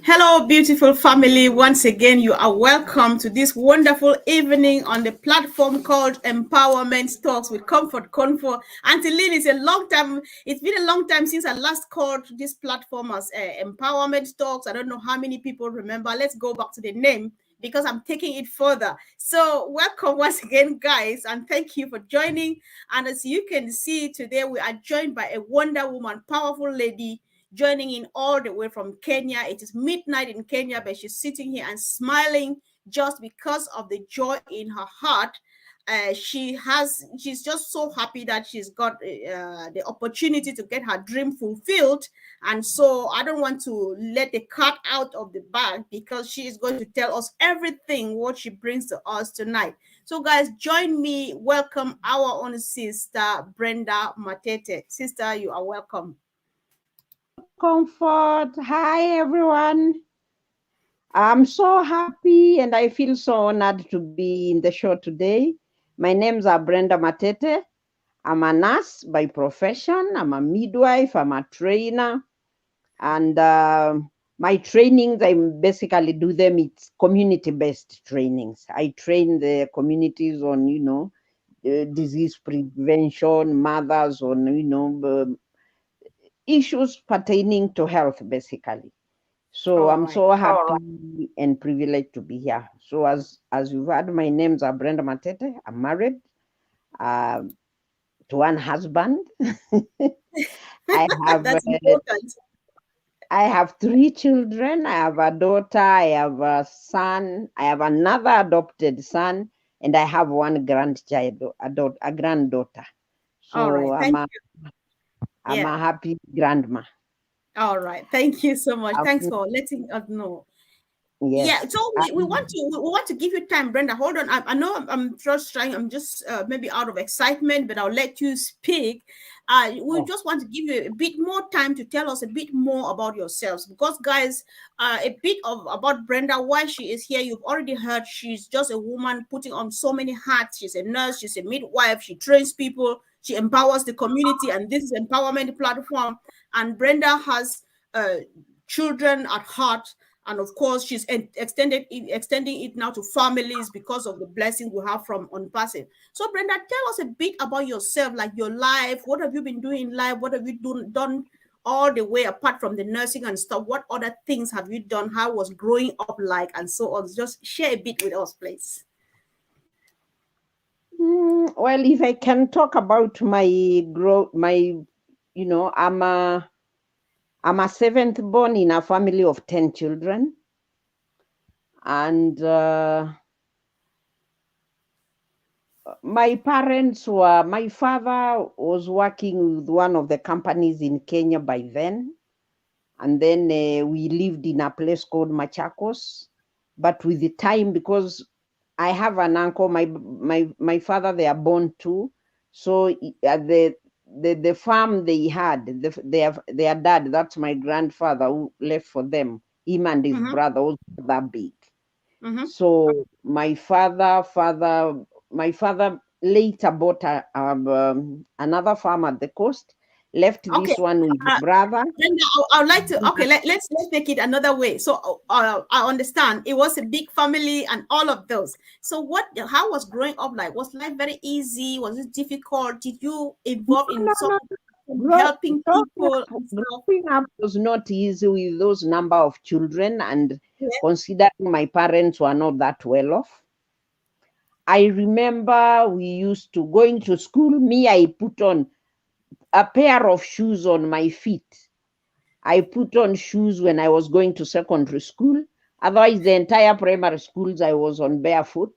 Hello, beautiful family. Once again, you are welcome to this wonderful evening on the platform called Empowerment Talks with Comfort. Auntie Lynn, it's been a long time since I last called this platform as Empowerment Talks. I don't know how many people remember. Let's go back to the name because I'm taking it further. So, welcome once again, guys, and thank you for joining. And as you can see, today we are joined by a Wonder Woman, powerful lady joining in all the way from Kenya. It is midnight in Kenya, but she's sitting here and smiling just because of the joy in her heart. She's just so happy that she's got the opportunity to get her dream fulfilled. And so I don't want to let the cat out of the bag because she is going to tell us everything what she brings to us tonight. So guys, join me. Welcome our own sister, Brenda Matete. Sister, you are welcome. Comfort. Hi, everyone. I'm so happy and I feel so honored to be in the show today. My name's Brenda Matete. I'm a nurse by profession. I'm a midwife. I'm a trainer. And my trainings, I basically do them. It's community-based trainings. I train the communities on, disease prevention, mothers on, issues pertaining to health, basically. So I'm so happy and privileged to be here. So as you've heard, my name's Brenda Matete. I'm married to one husband. I have 3 children. I have a daughter. I have a son. I have another adopted son, and I have one grandchild, a granddaughter. So I'm a happy grandma. All right. Thank you so much. Thanks for letting us know. Yes. Yeah. So we want to give you time, Brenda. Hold on. I know I'm just trying. I'm just maybe out of excitement, but I'll let you speak. We just want to give you a bit more time to tell us a bit more about yourselves, because guys, a bit about Brenda, why she is here. You've already heard she's just a woman putting on so many hats. She's a nurse. She's a midwife. She trains people. She empowers the community, and this is empowerment platform. And Brenda has children at heart. And of course, she's extending it now to families because of the blessing we have from ONPASSIVE. So, Brenda, tell us a bit about yourself, like your life. What have you been doing in life? What have you done all the way apart from the nursing and stuff? What other things have you done? How was growing up like, and so on? Just share a bit with us, please. Well, if I can talk about my growth, I'm a 7th born in a family of 10 children. And my father was working with one of the companies in Kenya by then. And then we lived in a place called Machakos. But with the time, because I have an uncle, my father, they are born too. So the farm they had, their dad, that's my grandfather who left for them, him and his brother was that big. So my father later bought another farm at the coast, left this one with his brother. Then I would like to, let's make it another way. So I understand it was a big family and all of those. So how was growing up like? Was life very easy? Was it difficult? Did you involve in helping people? Growing up was not easy with those number of children, and considering my parents were not that well off. I remember we used to going to school. Me, I put on a pair of shoes on my feet. I put on shoes when I was going to secondary school. Otherwise, the entire primary schools, I was on barefoot.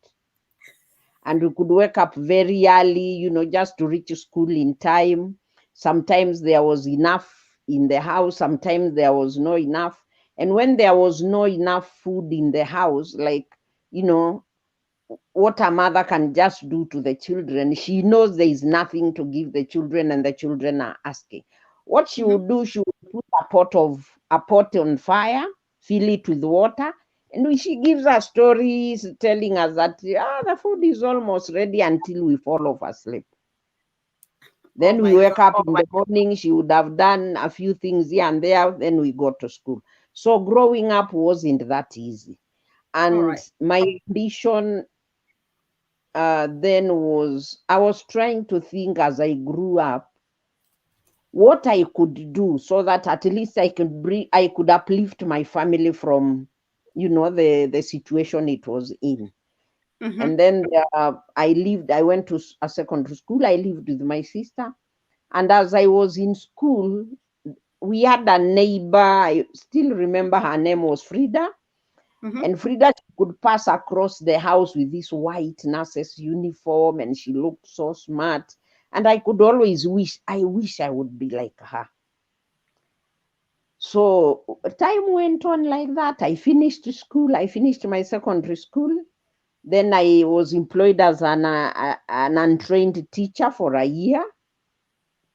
And we could wake up very early, just to reach school in time. Sometimes there was enough in the house. Sometimes there was no enough. And when there was no enough food in the house, like, what a mother can just do to the children, she knows there is nothing to give the children and the children are asking. What she would do, she would put a pot on fire, fill it with water, and she gives us stories telling us that the food is almost ready until we fall off asleep. Then we wake up in the morning, she would have done a few things here and there, then we go to school. So growing up wasn't that easy. All And right. my ambition then was, I was trying to think as I grew up what I could do so that at least I could uplift my family from, the situation it was in. Mm-hmm. And then I went to a secondary school. I lived with my sister. And as I was in school, we had a neighbor. I still remember her name was Frida. Mm-hmm. And Frida could pass across the house with this white nurse's uniform, and she looked so smart. And I could always I wish I would be like her. So time went on like that. I finished school. I finished my secondary school. Then I was employed as an untrained teacher for a year.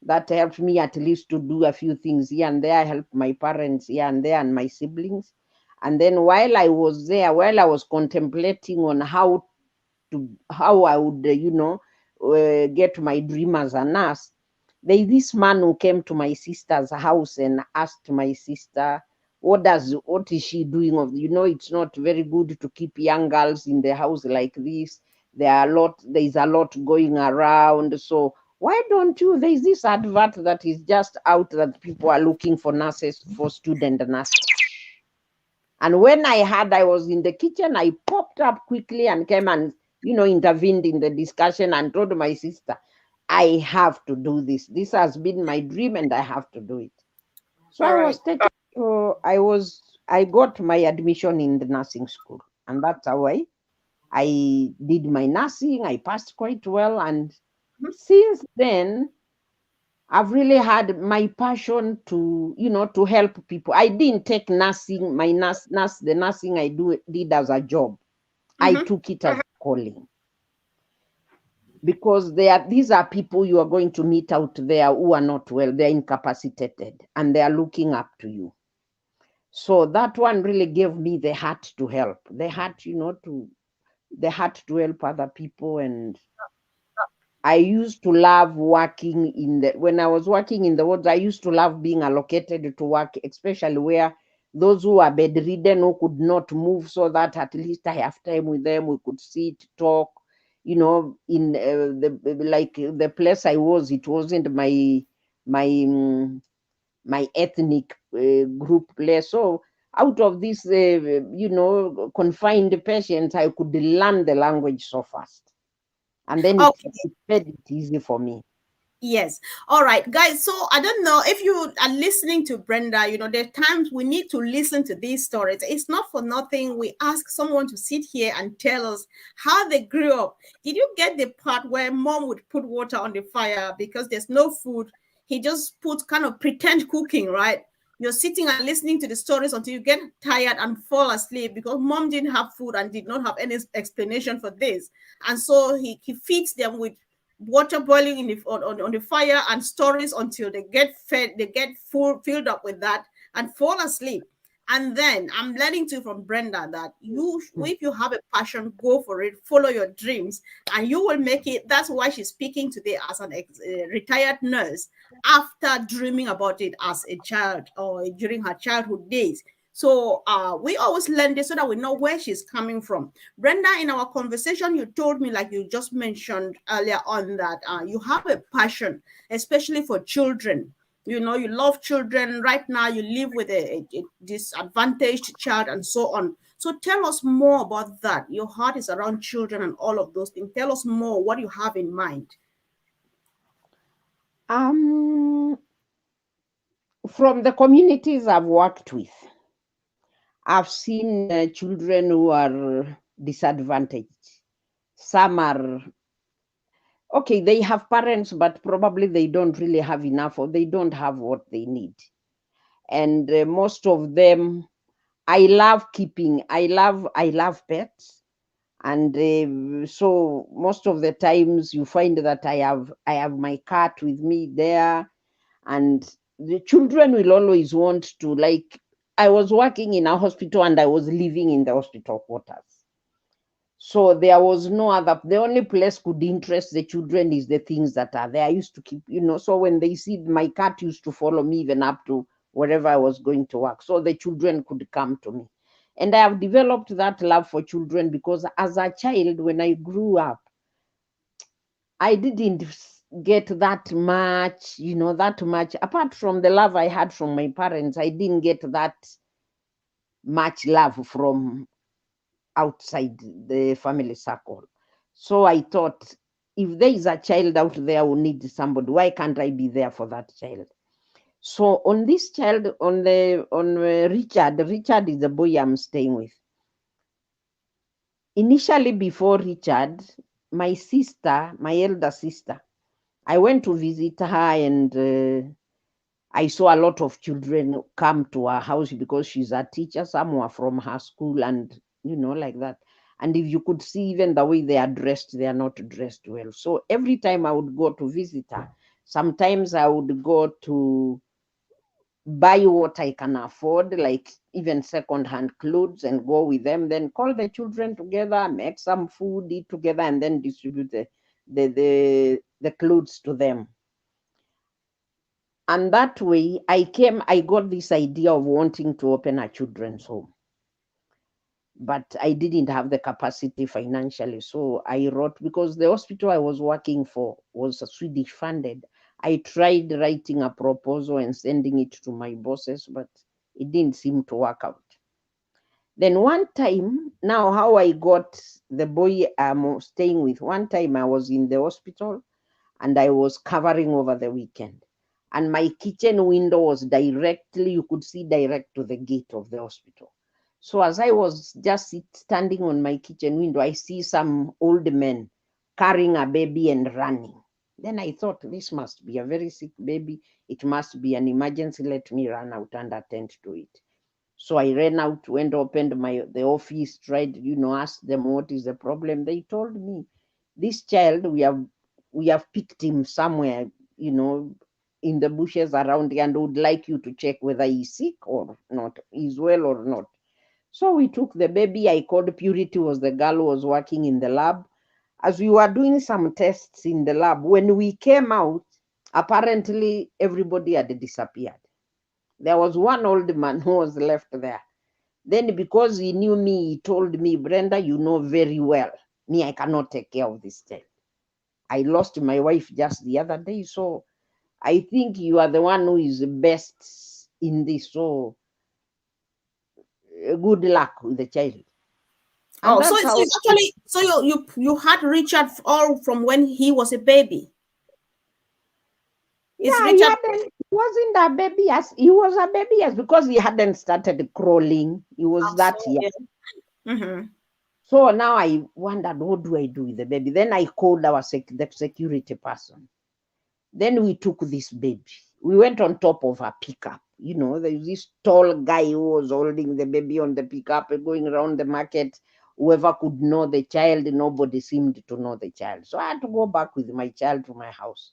That helped me at least to do a few things here and there. I helped my parents here and there and my siblings. And then while I was there, while I was contemplating on how I would, get my dream as a nurse, there's this man who came to my sister's house and asked my sister, what is she doing of, it's not very good to keep young girls in the house like this. There's a lot going around. So why don't you, there's this advert that is just out that people are looking for nurses, for student nurses. And when I was in the kitchen, I popped up quickly and came and, intervened in the discussion and told my sister, I have to do this. This has been my dream and I have to do it. So All I right. was taken, I got my admission in the nursing school. And that's how I did my nursing. I passed quite well. And Mhm. since then, I've really had my passion to, to help people. I didn't take nursing, the nursing did as a job. I Mhm. took it as a calling, because these are people you are going to meet out there who are not well, they're incapacitated, and they are looking up to you. So that one really gave me the heart to help, the heart to help other people. And I used to love working when I was working in the wards, I used to love being allocated to work, especially where those who are bedridden, who could not move, so that at least I have time with them. We could sit, talk, in the place I was, it wasn't my my ethnic group place. So out of this, confined patients, I could learn the language so fast. And then Okay. it made it easy for me. Yes. All right, guys. So I don't know if you are listening to Brenda, there are times we need to listen to these stories. It's not for nothing. We ask someone to sit here and tell us how they grew up. Did you get the part where mom would put water on the fire because there's no food? He just put kind of pretend cooking, right? You're sitting and listening to the stories until you get tired and fall asleep because mom didn't have food and did not have any explanation for this. And so he feeds them with water boiling on the fire and stories until they get fed, they get filled up with that and fall asleep. And then I'm learning too from Brenda that if you have a passion, go for it, follow your dreams, and you will make it. That's why she's speaking today as an retired nurse after dreaming about it as a child or during her childhood days. So we always learn this so that we know where she's coming from. Brenda, in our conversation, you told me, like you just mentioned earlier on, that you have a passion, especially for children. You love children. Right now, you live with a disadvantaged child and so on. So tell us more about that. Your heart is around children and all of those things. Tell us more what you have in mind. From the communities I've worked with, I've seen children who are disadvantaged. Some are okay, they have parents, but probably they don't really have enough, or they don't have what they need. And most of them, I love pets. And so most of the times you find that I have my cat with me there. And the children will always want to, like, I was working in a hospital and I was living in the hospital quarters. So there was no other, the only place could interest the children is the things that are there. I used to keep, so when they see, my cat used to follow me even up to wherever I was going to work, so the children could come to me. And I have developed that love for children because as a child, when I grew up, I didn't get that much, that much. Apart from the love I had from my parents, I didn't get that much love from outside the family circle. So I thought, if there is a child out there who needs somebody, why can't I be there for that child? So on this child, on Richard is the boy I'm staying with. Initially, before Richard, my elder sister, I went to visit her, and I saw a lot of children come to her house because she's a teacher. Some were from her school, and like that. And if you could see even the way they are dressed, they are not dressed well. So every time I would go to visit her, sometimes I would go to buy what I can afford, like even second-hand clothes, and go with them, then call the children together, make some food, eat together, and then distribute the clothes to them. And that way I got this idea of wanting to open a children's home. But I didn't have the capacity financially. So I wrote, because the hospital I was working for was Swedish funded. I tried writing a proposal and sending it to my bosses, but it didn't seem to work out. Then one time, now how I got the boy I'm staying with, one time I was in the hospital and I was covering over the weekend. And my kitchen window was directly, you could see direct to the gate of the hospital. So as I was just standing on my kitchen window, I see some old men carrying a baby and running. Then I thought, this must be a very sick baby. It must be an emergency. Let me run out and attend to it. So I ran out, went, opened the office, tried, asked them what is the problem. They told me, this child, we have picked him somewhere, in the bushes around here, and would like you to check whether he's sick or not, he's well or not. So we took the baby. I called Purity, was the girl who was working in the lab. As we were doing some tests in the lab, when we came out, apparently everybody had disappeared. There was one old man who was left there. Then because he knew me, he told me, Brenda, you know very well, me, I cannot take care of this child. I lost my wife just the other day, so I think you are the one who is best in this. So good luck with the child. And so it's actually, so you had Richard all from when he was a baby. Yeah, he wasn't a baby as he was a baby as because he hadn't started crawling. He was that young. Yeah. Mm-hmm. So now I wondered, what do I do with the baby? Then I called the security person. Then we took this baby. We went on top of a pickup. There's this tall guy who was holding the baby on the pickup and going around the market. Whoever could know the child, nobody seemed to know the child. So I had to go back with my child to my house.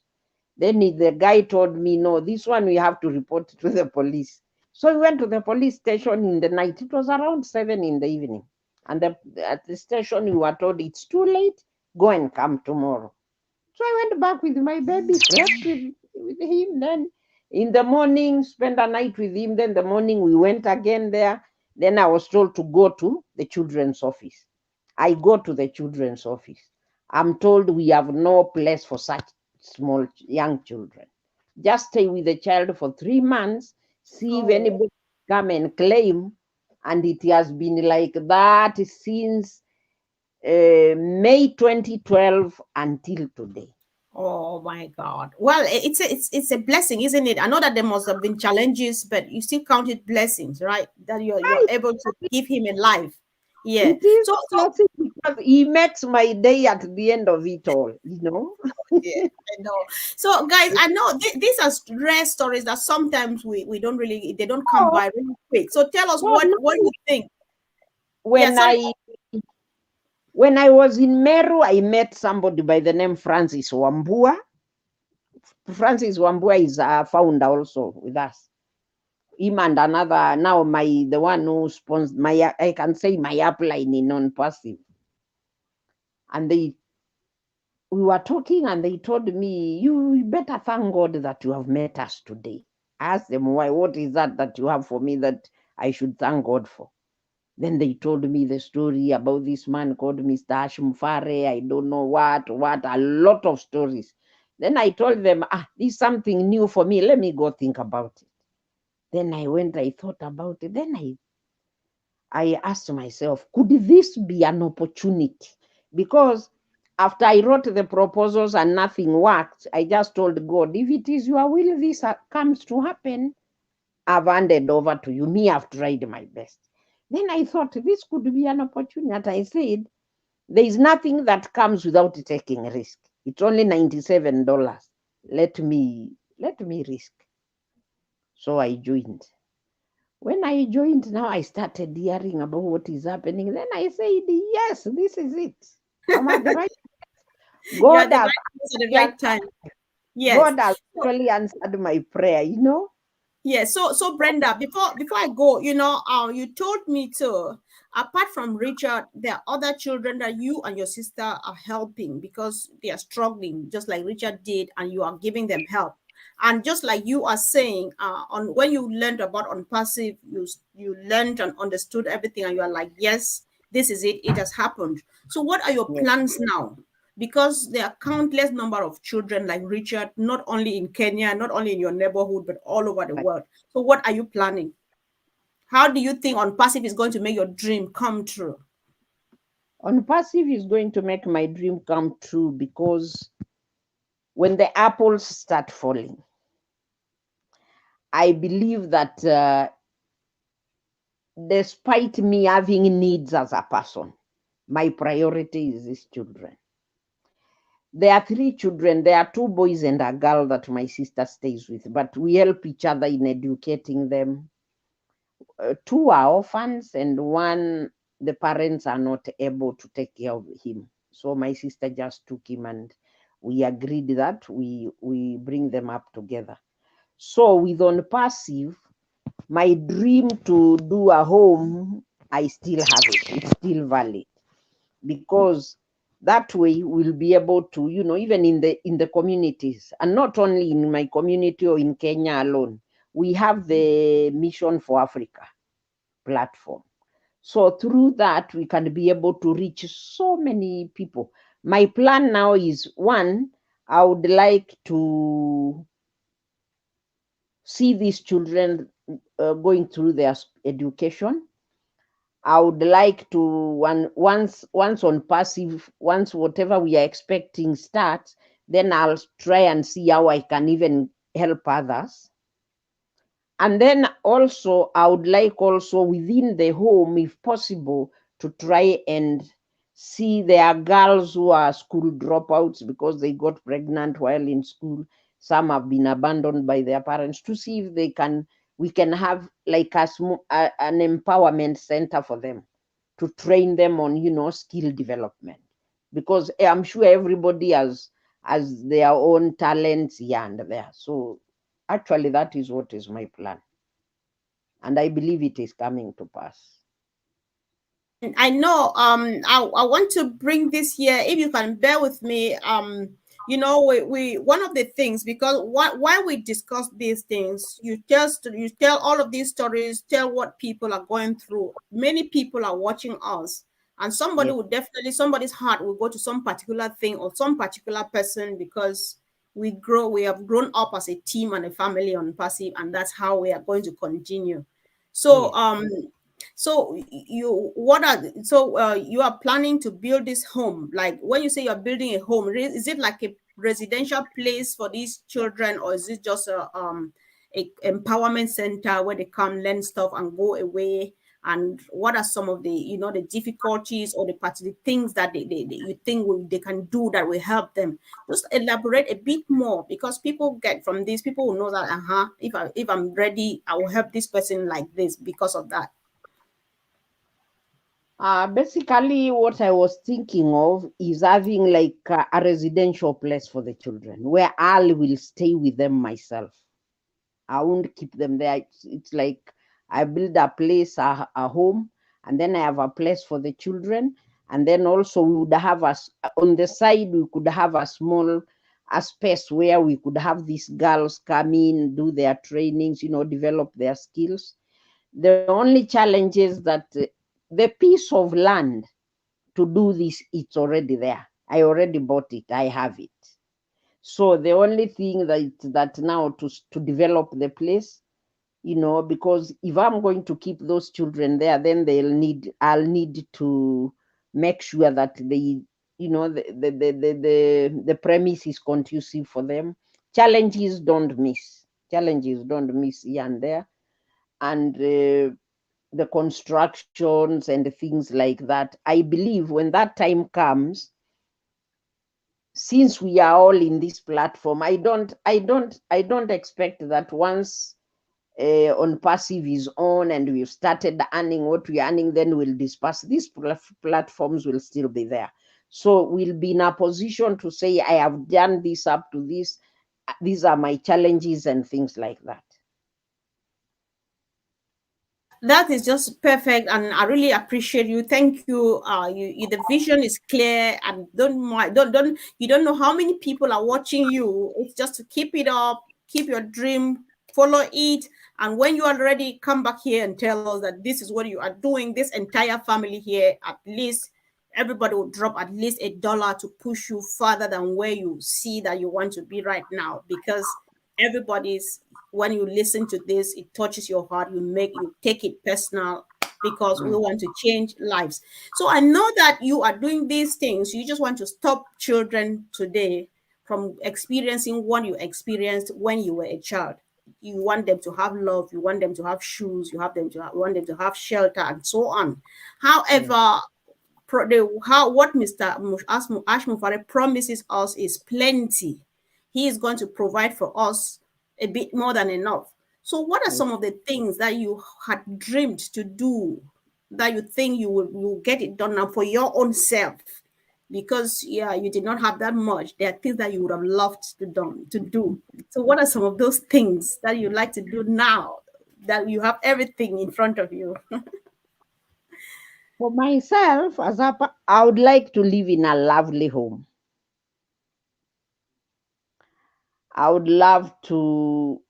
Then the guy told me, no, this one we have to report to the police. So we went to the police station in the night. It was around 7 in the evening. And at the station, we were told, it's too late, go and come tomorrow. So I went back with my baby, slept with him. Then in the morning, spent a night with him. Then the morning, we went again there. Then I was told to go to the children's office. I go to the children's office. I'm told we have no place for such small young children. Just stay with the child for 3 months, see if anybody come and claim. And it has been like that since May 2012 until today. Oh my God. Well, it's a blessing, isn't it? I know that there must have been challenges, but you still count it blessings, right? That you're able to give him a life. Yeah. It is blessing because he makes my day at the end of it all, Yeah, I know. So guys, I know these are rare stories that sometimes we don't really, they don't come by really quick. So tell us what you think. When I was in Meru, I met somebody by the name Francis Wambua. Francis Wambua is a founder also with us. Him and another, now the one who sponsors I can say my upline in ONPASSIVE. And we were talking and they told me, you better thank God that you have met us today. asked them, why, what is that you have for me that I should thank God for? Then they told me the story about this man called Mr. Hashim Fare, I don't know what, a lot of stories. Then I told them, this is something new for me. Let me go think about it. Then I went, I thought about it. Then I asked myself, could this be an opportunity? Because after I wrote the proposals and nothing worked, I just told God, if it is your will, this comes to happen, I've handed over to you. Me, I've tried my best. Then I thought this could be an opportunity. I said, there is nothing that comes without taking a risk. It's only $97. Let me risk. So I joined. When I joined, now I started hearing about what is happening. Then I said, yes, this is it. I'm at the right. God has at the right time. Yes. God has actually answered my prayer, you know. Yeah, so Brenda, before I go, you told me to, apart from Richard, there are other children that you and your sister are helping because they are struggling, just like Richard did, and you are giving them help. And just like you are saying, on when you learned about ONPASSIVE, you learned and understood everything, and you are like, yes, this is it. It has happened. So what are your plans now? Because there are countless number of children like Richard, not only in Kenya, not only in your neighborhood, but all over the world. So what are you planning? How do you think ONPASSIVE is going to make your dream come true? ONPASSIVE is going to make my dream come true because when the apples start falling, I believe that despite me having needs as a person, my priority is these children. There are 3 children. There are 2 boys and a girl that my sister stays with, but we help each other in educating them. 2 are orphans, and 1, the parents are not able to take care of him. So my sister just took him, and we agreed that we bring them up together. So with ONPASSIVE, my dream to do a home, I still have it. It's still valid, because that way we'll be able to, even in the communities, and not only in my community or in Kenya alone, we have the Mission for Africa platform. So through that, we can be able to reach so many people. My plan now is, 1, I would like to see these children going through their education. I would like to, once ONPASSIVE, once whatever we are expecting starts, then I'll try and see how I can even help others. And then also, I would like also within the home, if possible, to try and see there are girls who are school dropouts because they got pregnant while in school. Some have been abandoned by their parents, to see if we can have like an empowerment center for them, to train them on, skill development. Because I'm sure everybody has their own talents here and there. So actually, that is what is my plan. And I believe it is coming to pass. I know I want to bring this here, if you can bear with me. We one of the things, because while we discuss these things, you tell all of these stories, tell what people are going through. Many people are watching us, and somebody would definitely, somebody's heart will go to some particular thing or some particular person, because we have grown up as a team and a family on Passive, and that's how we are going to continue. So so you are planning to build this home. Like, when you say you're building a home, is it like a residential place for these children, or is it just a empowerment center where they come learn stuff and go away? And what are some of the the difficulties or the things that you think they can do that will help them? Just elaborate a bit more, because people get from this, people will know that if I'm ready, I will help this person like this because of that. Basically, what I was thinking of is having like a residential place for the children, where I will stay with them myself. I won't keep them there. It's like I build a place, a home, and then I have a place for the children. And then also we would have on the side, we could have a small a space where we could have these girls come in, do their trainings, develop their skills. The only challenge is that the piece of land to do this, it's already there. I already bought it. I have it. So the only thing that now to develop the place, because if I'm going to keep those children there, then I'll need to make sure that the premise is conducive for them. Challenges don't miss here and there, and the constructions and things like that. I believe when that time comes, since we are all in this platform, I don't expect that once ONPASSIVE is on and we've started earning what we're earning, then we'll disperse. These platforms will still be there. So we'll be in a position to say, I have done this up to this. These are my challenges and things like that. That is just perfect, and I really appreciate you. Thank you. The vision is clear, and you don't know how many people are watching you. It's just to keep it up, keep your dream, follow it, and when you are ready, come back here and tell us that this is what you are doing. This entire family here, at least everybody will drop at least $1 to push you further than where you see that you want to be right now, because everybody's, when you listen to this, it touches your heart. You take it personal, because we want to change lives. So I know that you are doing these things. You just want to stop children today from experiencing what you experienced when you were a child. You want them to have love. You want them to have shoes. You want them to have shelter, and so on. However, what Mr. Ashmufare promises us is plenty. He is going to provide for us a bit more than enough. So what are some of the things that you had dreamed to do that you think you will get it done now for your own self? Because you did not have that much. There are things that you would have loved to do. So what are some of those things that you like to do now that you have everything in front of you? For myself, I would like to live in a lovely home. I would love to,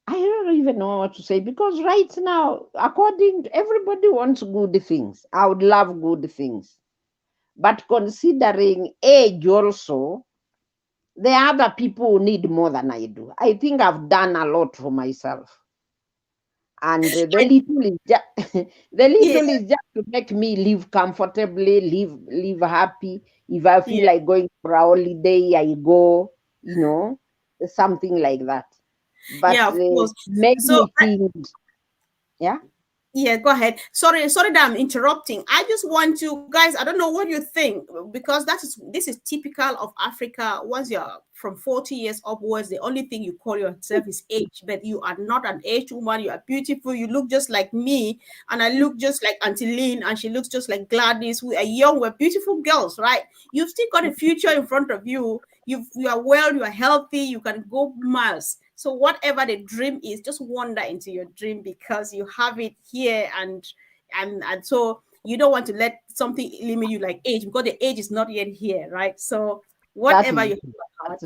I don't even know what to say, because right now, according to everybody wants good things. I would love good things. But considering age also, there are other people who need more than I do. I think I've done a lot for myself. And the little is just is just to make me live comfortably, live happy. If I feel like going for a holiday, I go, something like that. But of course. many things, Yeah, go ahead. Sorry that I'm interrupting. I just want to, guys, I don't know what you think, because this is typical of Africa. Once you're from 40 years upwards, the only thing you call yourself is age, but you are not an aged woman. You are beautiful. You look just like me, and I look just like Auntie Lynn, and she looks just like Gladys. We are young, we're beautiful girls, right? You've still got a future in front of you. You are well, you are healthy, you can go miles. So whatever the dream is, just wander into your dream, because you have it here, and so you don't want to let something limit you like age, because the age is not yet here, right? So whatever you have,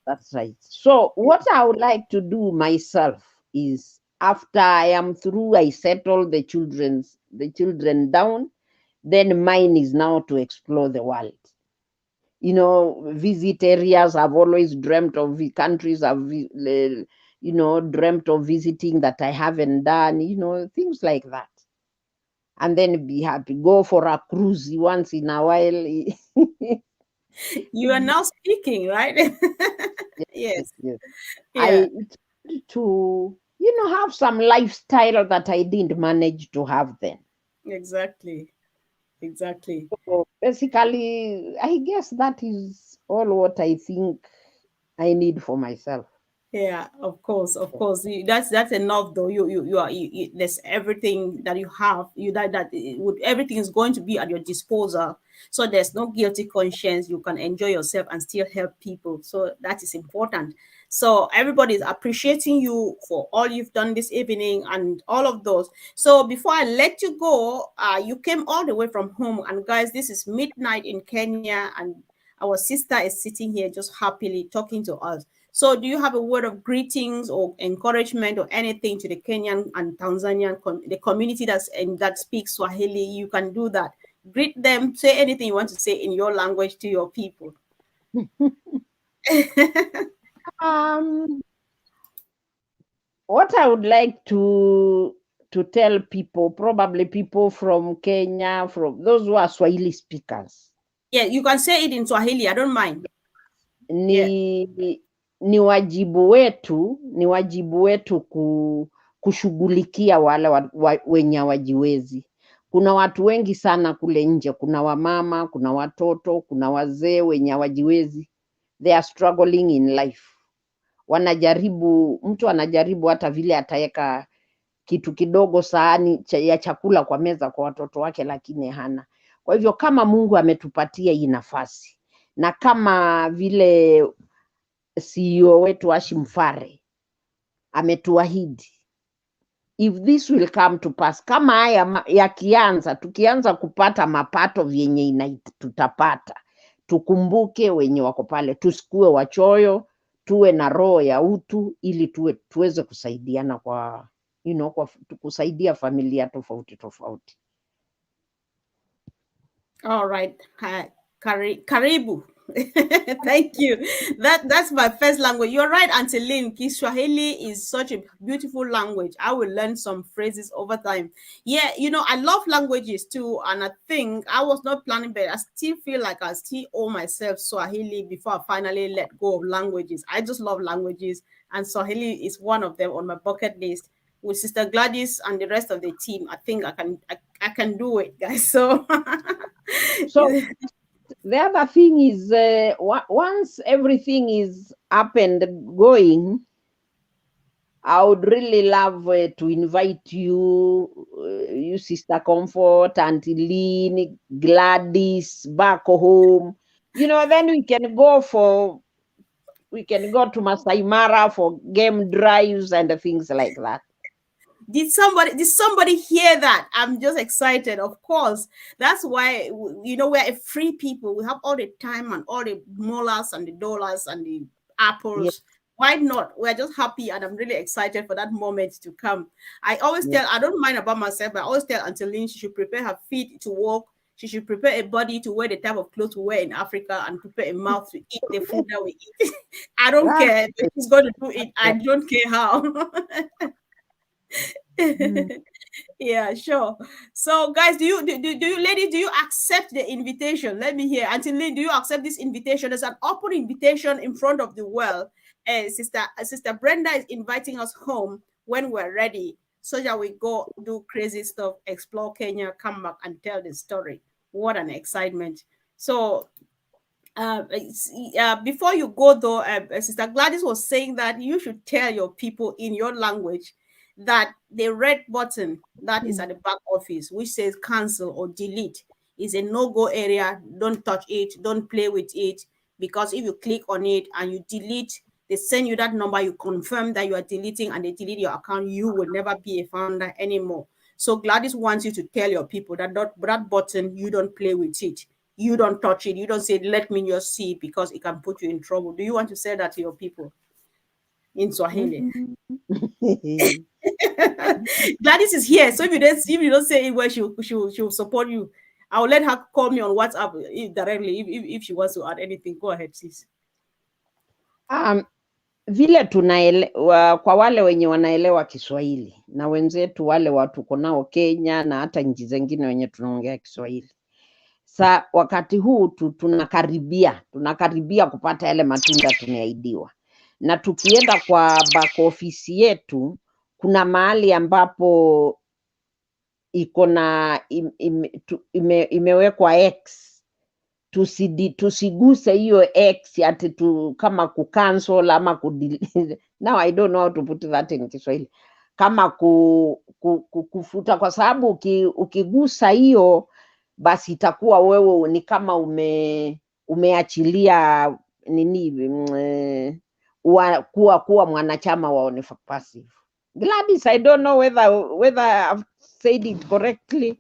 that's right. So what I would like to do myself is, after I am through, I settle the children down, then mine is now to explore the world. Visit areas I've always dreamt of, countries I've, dreamt of visiting that I haven't done, things like that. And then be happy. Go for a cruise once in a while. You are now speaking, right? Yes. Yeah. I to, have some lifestyle that I didn't manage to have then. Exactly. So basically, I guess that is all what I think I need for myself. Yeah, of course. That's enough, though. There's everything that you have. Everything is going to be at your disposal. So there's no guilty conscience. You can enjoy yourself and still help people. So that is important. So everybody is appreciating you for all you've done this evening and all of those. So before I let you go, you came all the way from home, and guys, this is midnight in Kenya, and Our sister is sitting here just happily talking to us. So do you have a word of greetings or encouragement or anything to the Kenyan and Tanzanian the community that speaks Swahili? You can do that. Greet them, say anything you want to say in your language to your people. What I would like to tell people, probably people from Kenya, from those who are Swahili speakers. Yeah, you can say it in Swahili. I don't mind. Ni wajibu wetu kushughulikia wale wenye hawajiwezi. Kuna watu wengi sana kule nje, kuna wamama, kuna watoto, kuna wazee wenye hawajiwezi. They are struggling in life. Mtu anajaribu hata vile ataweka kitu kidogo sahani ya chakula kwa meza kwa watoto wake, lakini hana. Kwa hivyo kama Mungu ametupatia hii nafasi, na kama vile CEO wetu Hashim Fare ametuahidi, if this will come to pass, kama haya tukianza kupata mapato vyenye tutapata, tukumbuke wenye wako pale, tusikue wachoyo, tuwe na roho ya utu, ili tuweze kusaidiana kwa kusaidia familia tofauti. All right. Karibu. Thank you. That's my first language. You're right, Auntie Lynn. Kiswahili is such a beautiful language. I will learn some phrases over time. Yeah, I love languages too, and I think I was not planning, but I still feel like I still owe myself Swahili before I finally let go of languages. I just love languages, and Swahili is one of them on my bucket list. With Sister Gladys and the rest of the team, I think I can do it, guys. So the other thing is, once everything is up and going, I would really love to invite you Sister Comfort, Auntie Lynn, Gladys, back home. Then we can go to Masai Mara for game drives and things like that. Did somebody hear that? I'm just excited. Of course, that's why we're a free people. We have all the time and all the molars and the dollars and the apples. Yes. Why not? We're just happy, and I'm really excited for that moment to come. I always tell, I don't mind about myself, but I always tell Auntie Lynn she should prepare her feet to walk. She should prepare a body to wear the type of clothes we wear in Africa, and prepare a mouth to eat the food that we eat. I don't care if she's going to do it. I don't care how. Yeah, sure. So guys, do you ladies, do you accept the invitation? Let me hear. Auntie Lynn, do you accept this invitation? There's an open invitation in front of the world. Sister Brenda is inviting us home when we're ready, so that we go do crazy stuff, explore Kenya, come back and tell the story. What an excitement. So before you go though, Sister Gladys was saying that you should tell your people in your language that the red button that is at the back office, which says cancel or delete, is a no-go area. Don't touch it, don't play with it, because if you click on it and you delete, they send you that number, you confirm that you are deleting, and they delete your account, you will never be a founder anymore. So Gladys wants you to tell your people that that button, you don't play with it, you don't touch it, you don't say let me just see, because it can put you in trouble. Do you want to say that to your people in Swahili? Gladys is here, so if you don't say it well, she'll support you. I'll let her call me on WhatsApp directly if she wants to add anything. Go ahead, sis. Vile tunaelewa, kwa wale wenye wanaelewa Kiswahili na wenzetu wale watu kunao Kenya na hata nchi zingine wenye tunaongea Kiswahili, wakati huu tunakaribia kupata yale matunda tumeahidiwa, na tukienda kwa back office yetu, kuna mahali ambapo iko na imewekwa X. Tusiguse hiyo X ati kama kucancel ama now I don't know how to put that in Kiswahili, kama kufuta, kwa sababu ukigusa hiyo basi itakuwa wewe ni kama umeachilia kuwa mwanachama wa ONPASSIVE. Gladys, I don't know whether I've said it correctly.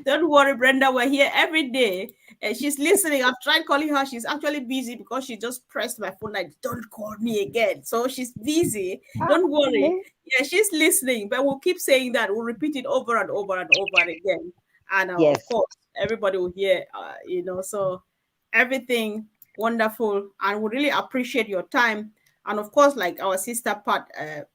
Don't worry, Brenda. We're here every day. And she's listening. I've tried calling her. She's actually busy because she just pressed my phone like, don't call me again. So she's busy. Don't worry. Yeah, she's listening. But we'll keep saying that. We'll repeat it over and over and over again. And Yes. of course, everybody will hear, so everything wonderful. And we really appreciate your time. And of course, like our sister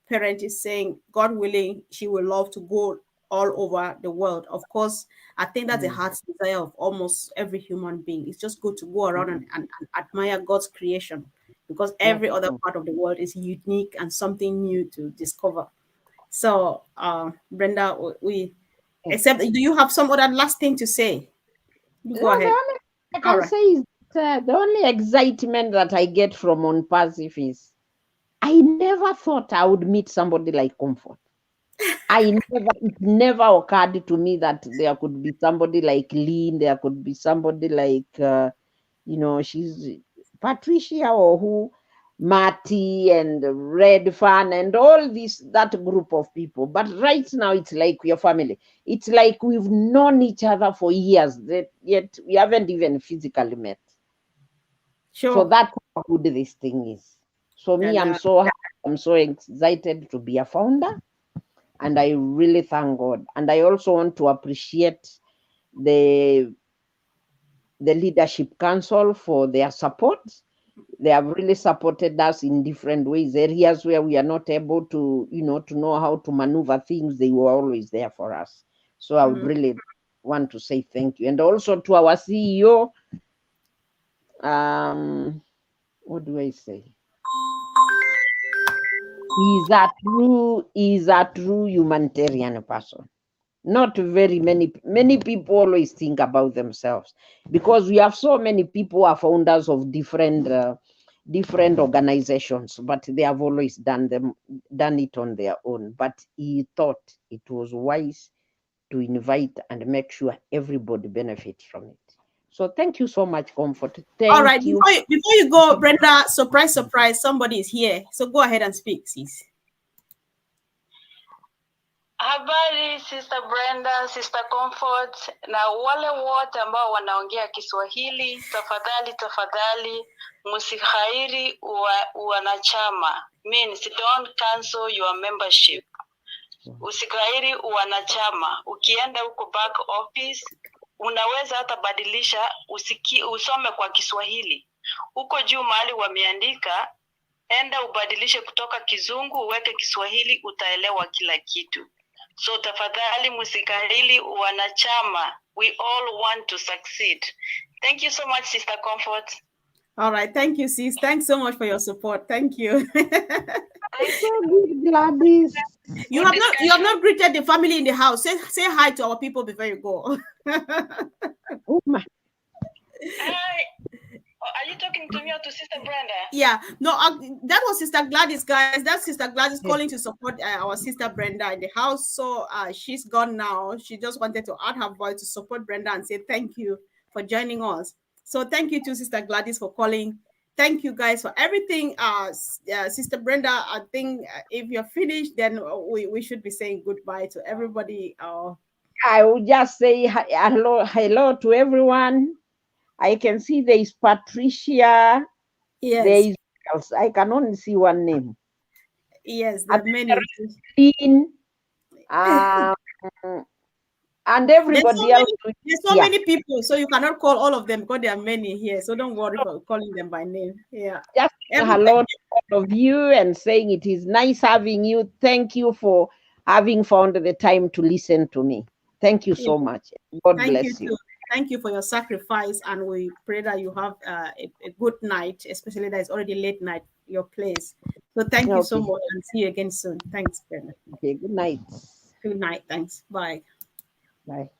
parent is saying, God willing, she will love to go all over the world. Of course, I think that's the heart's desire of almost every human being. It's just good to go around and admire God's creation, because every other part of the world is unique and something new to discover. So, Brenda, except, do you have some other last thing to say? Go ahead. The only I can say is the only excitement that I get from ONPASSIVE is I never thought I would meet somebody like Comfort. It never occurred to me that there could be somebody like Lynn, there could be somebody like, she's Patricia or who, Marty and Red Fan and all that group of people. But right now it's like we're family. It's like we've known each other for years, yet we haven't even physically met. Sure. So that's how good this thing is. So me, I'm so happy, I'm so excited to be a founder. And I really thank God. And I also want to appreciate the Leadership Council for their support. They have really supported us in different ways. Areas where we are not able to, to know how to maneuver things, they were always there for us. So I would really want to say thank you. And also to our CEO, what do I say? He's a true humanitarian person. Not very many people always think about themselves, because we have so many people who are founders of different organizations, but they have always done it on their own. But he thought it was wise to invite and make sure everybody benefits from it. So thank you so much, Comfort. All right. You. Before you go, Brenda, surprise, somebody is here. So go ahead and speak, sis. Habari Sister Brenda, Sister Comfort na wale wote ambao wanaongea Kiswahili, tafadhali msikhairi wanachama. Means don't cancel your membership. Usikhairi wanachama. Ukienda huko back office, unaweza hata badilisha usome kwa Kiswahili. Huko juu mahali wameandika, enda ubadilishe kutoka Kizungu uweke Kiswahili, utaelewa kila kitu. So tafadhali msikahili wanachama. We all want to succeed. Thank you so much, Sister Comfort. All right. Thank you, sis. Thanks so much for your support. Thank you. Gladys. You have not greeted the family in the house. Say hi to our people before you go. Oh my. Hi. Are you talking to me or to Sister Brenda? Yeah, no, that was Sister Gladys, guys. That's Sister Gladys calling to support our Sister Brenda in the house. So she's gone now. She just wanted to add her voice to support Brenda and say thank you for joining us. So thank you to Sister Gladys for calling. Thank you guys for everything. Sister Brenda, I think if you're finished, then we should be saying goodbye to everybody. I will just say hello to everyone. I can see there is Patricia. Yes. There is else. I can only see one name. Yes, there are many. And everybody else. There's so many people, so you cannot call all of them because there are many here. So don't worry about calling them by name. Yeah. Just hello to all of you and saying it is nice having you. Thank you for having found the time to listen to me. Thank you so much. God bless you. Thank you for your sacrifice, and we pray that you have a good night, especially that it's already late night your place. So thank you so much, and see you again soon. Thanks, Brenda. Okay, good night. Good night. Thanks. Bye. Bye.